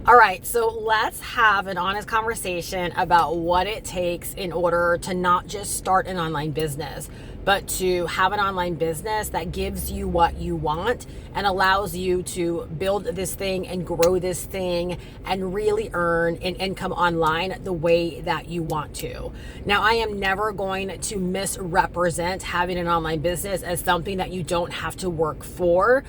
All right, so let's have an honest conversation about what it takes in order to not just start an online business, but to have an online business that gives you what you want and allows you to build this thing and grow this thing and really earn an income online the way that you want to. Now, I am never going to misrepresent having an online business as something that you don't have to work for.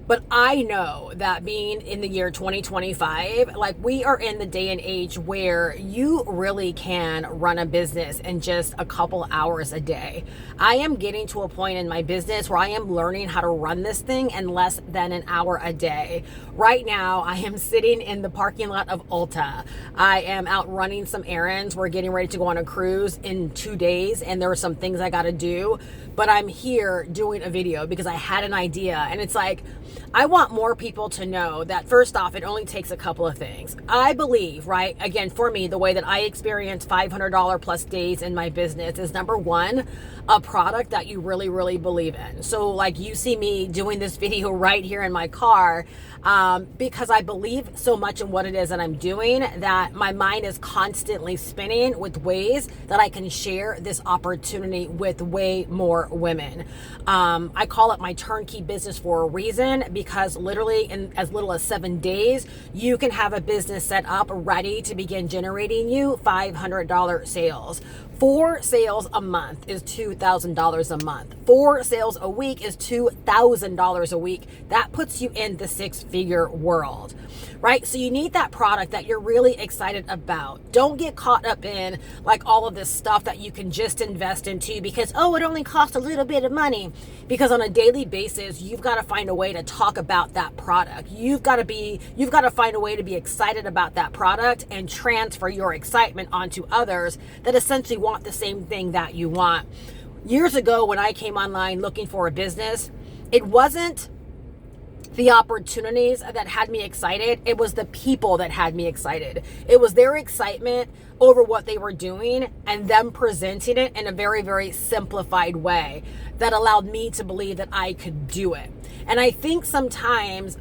But I know that being in the year 2025, like we are in the day and age where you really can run a business in just a couple hours a day. I am getting to a point in my business where I am learning how to run this thing in less than an hour a day. Right now, I am sitting in the parking lot of Ulta. I am out running some errands. We're getting ready to go on a cruise in 2 days, and there are some things I got to do. But I'm here doing a video because I had an idea, and it's like, I want more people to know that first off, it only takes a couple of things. I believe, right? Again, for me, the way that I experience $500 plus days in my business is number one, a product that you really, really believe in. So like you see me doing this video right here in my car because I believe so much in what it is that I'm doing that my mind is constantly spinning with ways that I can share this opportunity with way more women. I call it my turnkey business for a reason because literally in as little as 7 days, you can have a business set up ready to begin generating you $500 sales. 4 sales a month is $2,000 a month. 4 sales a week is $2,000 a week. That puts you in the 6-figure world, right? So you need that product that you're really excited about. Don't get caught up in like all of this stuff that you can just invest into because, oh, it only costs a little bit of money. Because on a daily basis, you've got to find a way to talk about that product. You've got to find a way to be excited about that product and transfer your excitement onto others that essentially want the same thing that you want. Years ago, when I came online looking for a business, it wasn't the opportunities that had me excited. It was the people that had me excited. It was their excitement over what they were doing and them presenting it in a very, very simplified way that allowed me to believe that I could do it. And I think sometimes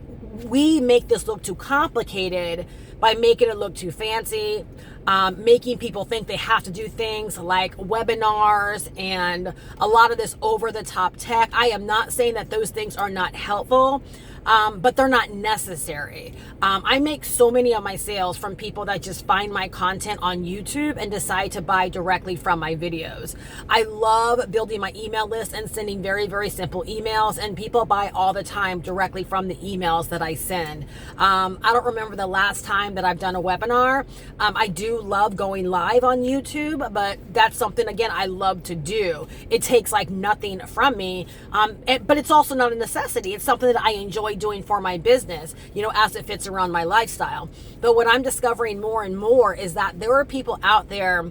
we make this look too complicated by making it look too fancy, making people think they have to do things like webinars and a lot of this over-the-top tech. I am not saying that those things are not helpful, but they're not necessary. I make so many of my sales from people that just find my content on YouTube and decide to buy directly from my videos. I love building my email list and sending very, very simple emails, and people buy all the time directly from the emails that I send. I don't remember the last time that I've done a webinar. I do love going live on YouTube, but that's something, again, I love to do. It takes like nothing from me, but it's also not a necessity. It's something that I enjoy doing for my business, as it fits around my lifestyle. But what I'm discovering more and more is that there are people out there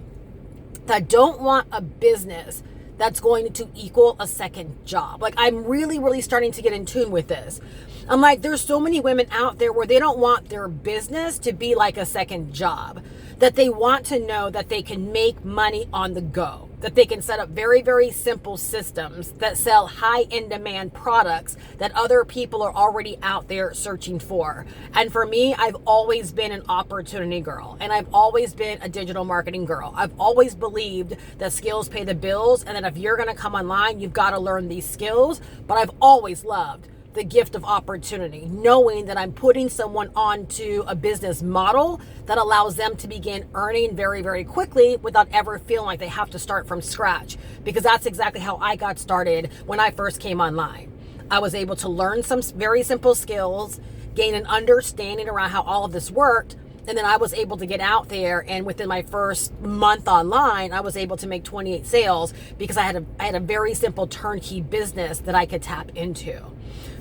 that don't want a business that's going to equal a second job. Like I'm really, really starting to get in tune with this. I'm like, there's so many women out there where they don't want their business to be like a second job, that they want to know that they can make money on the go, that they can set up very, very simple systems that sell high in demand products that other people are already out there searching for. And for me, I've always been an opportunity girl, and I've always been a digital marketing girl. I've always believed that skills pay the bills, and that if you're going to come online, you've got to learn these skills. But I've always loved the gift of opportunity, knowing that I'm putting someone onto a business model that allows them to begin earning very, very quickly without ever feeling like they have to start from scratch. Because that's exactly how I got started when I first came online. I was able to learn some very simple skills, gain an understanding around how all of this worked, and then I was able to get out there, and within my first month online, I was able to make 28 sales because I had a very simple turnkey business that I could tap into.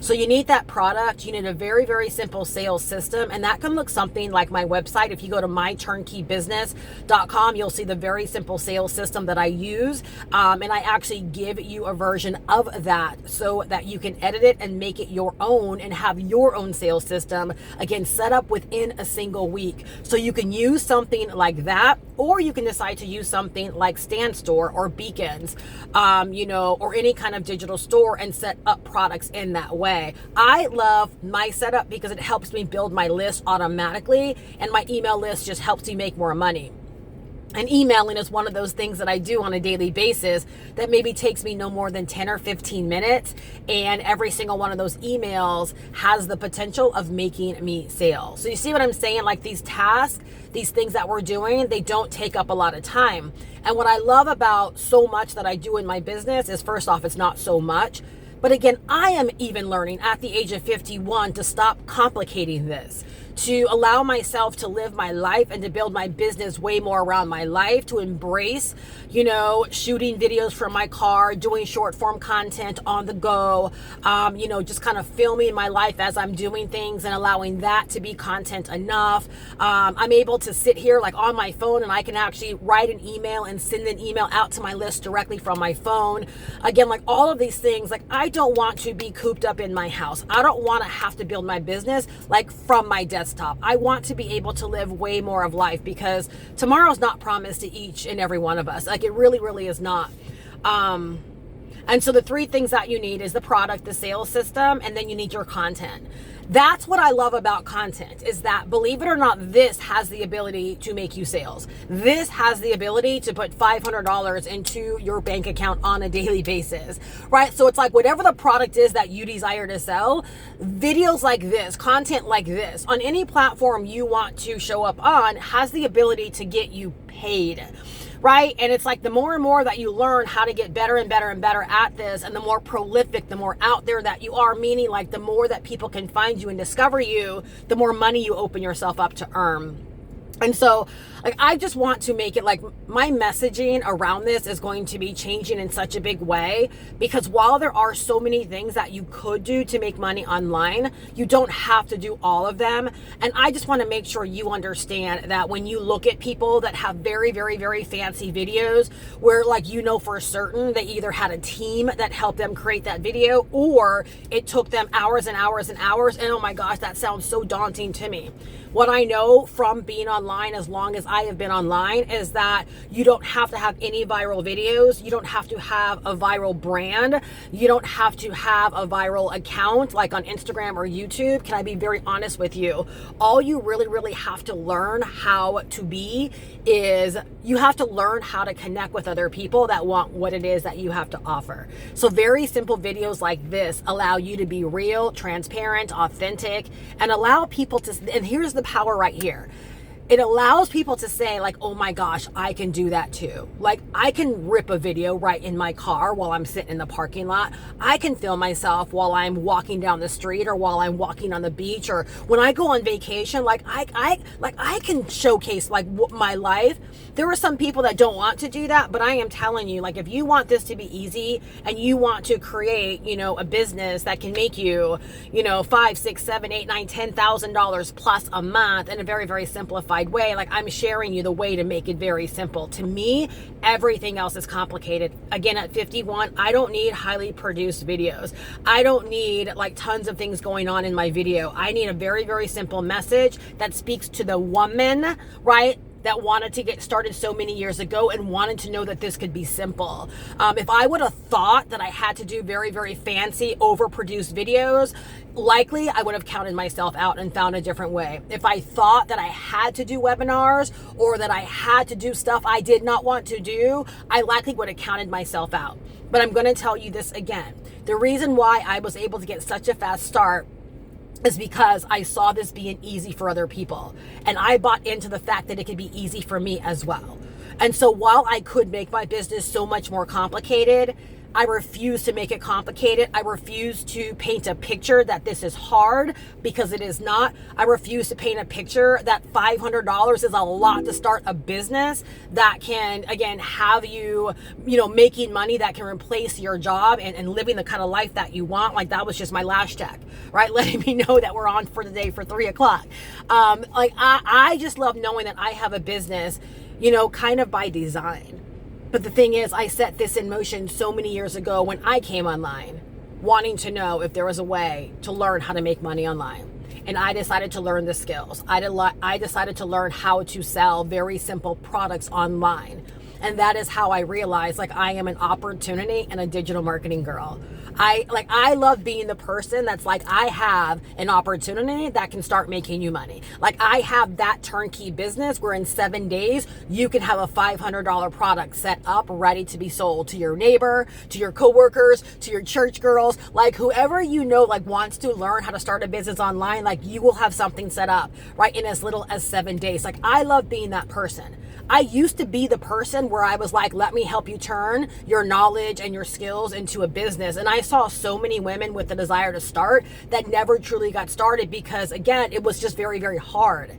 So you need that product. You need a very, very simple sales system. And that can look something like my website. If you go to myturnkeybusiness.com, you'll see the very simple sales system that I use. And I actually give you a version of that so that you can edit it and make it your own and have your own sales system, again, set up within a single week. So you can use something like that, or you can decide to use something like StanStore or Beacons, or any kind of digital store and set up products in that way. I love my setup because it helps me build my list automatically, and my email list just helps me make more money. And emailing is one of those things that I do on a daily basis that maybe takes me no more than 10 or 15 minutes. And every single one of those emails has the potential of making me sales. So you see what I'm saying? Like these tasks, these things that we're doing, they don't take up a lot of time. And what I love about so much that I do in my business is, first off, it's not so much. But again, I am even learning at the age of 51 to stop complicating this, to allow myself to live my life and to build my business way more around my life, to embrace, shooting videos from my car, doing short form content on the go, just kind of filming my life as I'm doing things and allowing that to be content enough. I'm able to sit here like on my phone and I can actually write an email and send an email out to my list directly from my phone. Again, like all of these things, like I don't want to be cooped up in my house. I don't want to have to build my business like from my desktop. I want to be able to live way more of life because tomorrow's not promised to each and every one of us. Like it really, really is not. And so the three things that you need is the product, the sales system, and then you need your content. That's what I love about content, is that, believe it or not, this has the ability to make you sales. This has the ability to put $500 into your bank account on a daily basis, right? So it's like whatever the product is that you desire to sell, videos like this, content like this, on any platform you want to show up on has the ability to get you paid. Right? And it's like the more and more that you learn how to get better and better and better at this, and the more prolific, the more out there that you are, meaning like the more that people can find you and discover you, the more money you open yourself up to earn. And so like I just want to make it like my messaging around this is going to be changing in such a big way, because while there are so many things that you could do to make money online, you don't have to do all of them. And I just want to make sure you understand that when you look at people that have very, very, very fancy videos where like, for certain they either had a team that helped them create that video, or it took them hours and hours and hours. And oh my gosh, that sounds so daunting to me. What I know from being online as long as I have been online is that you don't have to have any viral videos. You don't have to have a viral brand. You don't have to have a viral account like on Instagram or YouTube. Can I be very honest with you? All you really, really have to learn how to be is you have to learn how to connect with other people that want what it is that you have to offer. So very simple videos like this allow you to be real, transparent, authentic, and allow people to, and here's the power right here. It allows people to say like, oh my gosh, I can do that too. Like I can rip a video right in my car while I'm sitting in the parking lot. I can film myself while I'm walking down the street or while I'm walking on the beach, or when I go on vacation. Like I can showcase like my life. There are some people that don't want to do that, but I am telling you, like if you want this to be easy and you want to create, a business that can make you, $5, $6, $7, $8, $9, $10,000 plus a month in a very, very simplified way, like I'm sharing you the way to make it very simple. To me, everything else is complicated. Again, at 51, I don't need highly produced videos. I don't need like tons of things going on in my video. I need a very, very simple message that speaks to the woman, right, that wanted to get started so many years ago and wanted to know that this could be simple. If I would have thought that I had to do very, very fancy, overproduced videos, likely I would have counted myself out and found a different way. If I thought that I had to do webinars or that I had to do stuff I did not want to do, I likely would have counted myself out. But I'm going to tell you this again. The reason why I was able to get such a fast start is because I saw this being easy for other people. And I bought into the fact that it could be easy for me as well. And so while I could make my business so much more complicated, I refuse to make it complicated. I refuse to paint a picture that this is hard, because it is not. I refuse to paint a picture that $500 is a lot to start a business that can, again, have you, making money that can replace your job and living the kind of life that you want. Like that was just my last check, right? Letting me know that we're on for the day for 3:00. I just love knowing that I have a business, kind of by design. But the thing is, I set this in motion so many years ago when I came online, wanting to know if there was a way to learn how to make money online. And I decided to learn the skills. I decided to learn how to sell very simple products online. And that is how I realized like I am an opportunity and a digital marketing girl. I love being the person that's like, I have an opportunity that can start making you money. Like I have that turnkey business where in 7 days you can have a $500 product set up ready to be sold to your neighbor, to your coworkers, to your church girls, like whoever you know like wants to learn how to start a business online. Like you will have something set up right in as little as 7 days. Like I love being that person. I used to be the person where I was like, let me help you turn your knowledge and your skills into a business. And I saw so many women with the desire to start that never truly got started because, again, it was just very, very hard.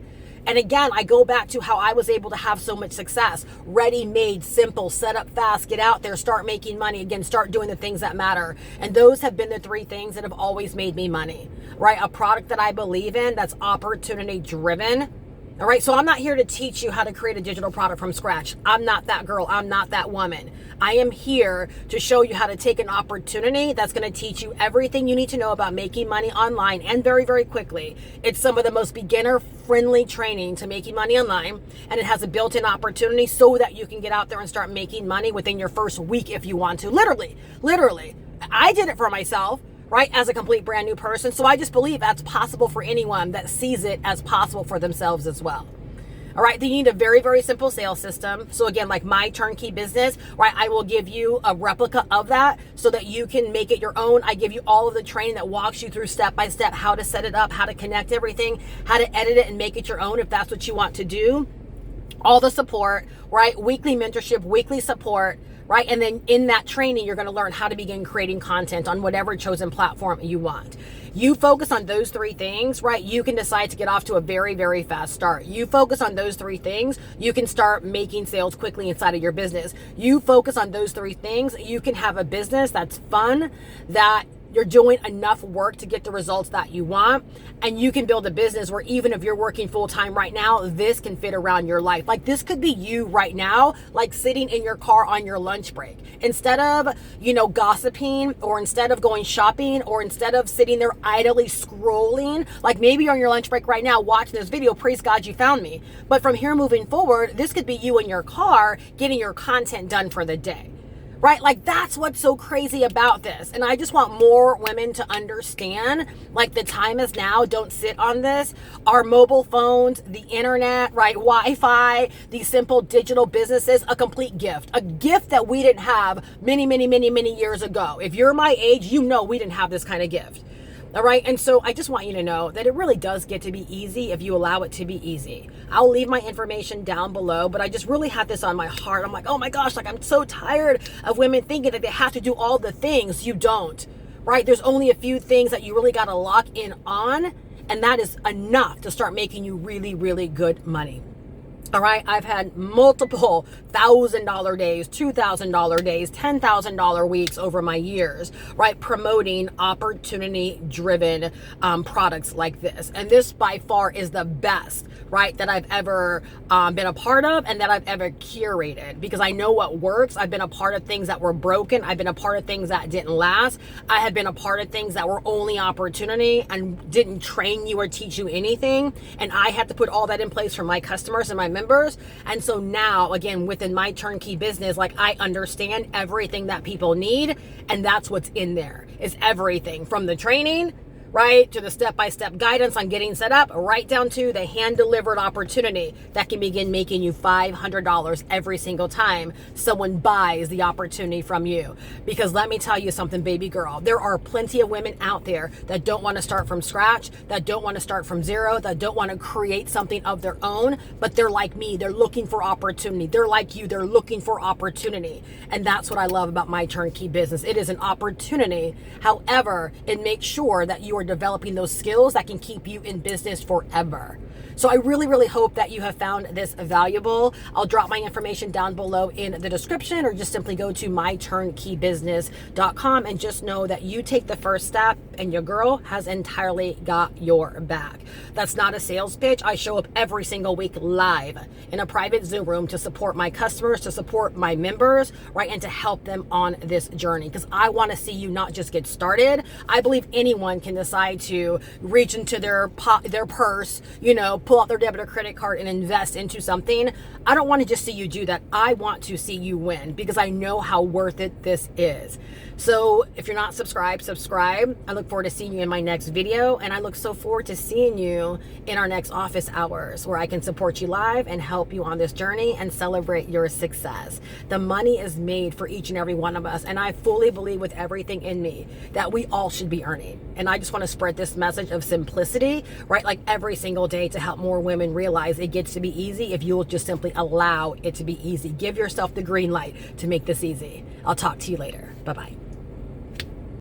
And again, I go back to how I was able to have so much success. Ready-made, simple, set up fast, get out there, start making money. Again, start doing the things that matter. And those have been the 3 things that have always made me money, right? A product that I believe in that's opportunity driven. All right, so I'm not here to teach you how to create a digital product from scratch. I'm not that girl. I'm not that woman. I am here to show you how to take an opportunity that's going to teach you everything you need to know about making money online and very, very quickly. It's some of the most beginner-friendly training to making money online, and it has a built-in opportunity so that you can get out there and start making money within your first week if you want to. Literally. I did it for myself, right, as a complete brand new person. So I just believe that's possible for anyone that sees it as possible for themselves as well. All right, then you need a very, very simple sales system. So again, like my turnkey business, right, I will give you a replica of that so that you can make it your own. I give you all of the training that walks you through step by step, how to set it up, how to connect everything, how to edit it and make it your own if that's what you want to do. All the support, right, weekly mentorship, weekly support, right? And then in that training, you're going to learn how to begin creating content on whatever chosen platform you want. You focus on those 3 things, right? You can decide to get off to a very, very fast start. You focus on those 3 things, you can start making sales quickly inside of your business. You focus on those 3 things, you can have a business that's fun, that you're doing enough work to get the results that you want, and you can build a business where even if you're working full-time right now, this can fit around your life. Like this could be you right now, like sitting in your car on your lunch break. Instead of, gossiping, or instead of going shopping, or instead of sitting there idly scrolling, like maybe you're on your lunch break right now watching this video, praise God you found me. But from here moving forward, this could be you in your car getting your content done for the day. Right? Like that's what's so crazy about this. And I just want more women to understand, like the time is now. Don't sit on this. Our mobile phones, the internet, right? Wi-Fi, these simple digital businesses, a complete gift. A gift that we didn't have many, many, many, many years ago. If you're my age, you know we didn't have this kind of gift. All right. And so I just want you to know that it really does get to be easy if you allow it to be easy. I'll leave my information down below, but I just really had this on my heart. I'm like, oh my gosh, like I'm so tired of women thinking that they have to do all the things. You don't, right? There's only a few things that you really got to lock in on, and that is enough to start making you really, really good money. All right, I've had multiple $1,000 days, $2,000 days, $10,000 weeks over my years, right? Promoting opportunity-driven products like this. And this by far is the best, right, that I've ever been a part of and that I've ever curated, because I know what works. I've been a part of things that were broken. I've been a part of things that didn't last. I have been a part of things that were only opportunity and didn't train you or teach you anything. And I had to put all that in place for my customers and my members. And so now, again, within my turnkey business, like I understand everything that people need, and that's what's in there. It's everything from the training, right, to the step-by-step guidance on getting set up, right down to the hand-delivered opportunity that can begin making you $500 every single time someone buys the opportunity from you. Because let me tell you something, baby girl, there are plenty of women out there that don't want to start from scratch, that don't want to start from zero, that don't want to create something of their own, but they're like me, they're looking for opportunity. They're like you, they're looking for opportunity. And that's what I love about my turnkey business. It is an opportunity. However, it makes sure that you are developing those skills that can keep you in business forever. So I really, really hope that you have found this valuable. I'll drop my information down below in the description, or just simply go to myturnkeybusiness.com and just know that you take the first step and your girl has entirely got your back. That's not a sales pitch. I show up every single week live in a private Zoom room to support my customers, to support my members, right? And to help them on this journey, because I want to see you not just get started. I believe anyone can decide to reach into their purse, pull out their debit or credit card and invest into something. I don't want to just see you do that. I want to see you win because I know how worth it this is. So if you're not subscribed, subscribe. I look forward to seeing you in my next video, and I look so forward to seeing you in our next office hours where I can support you live and help you on this journey and celebrate your success. The money is made for each and every one of us, and I fully believe with everything in me that we all should be earning. And I just want to spread this message of simplicity, right? Like every single day to help more women realize it gets to be easy if you'll just simply allow it to be easy. Give yourself the green light to make this easy. I'll talk to you later. Bye-bye.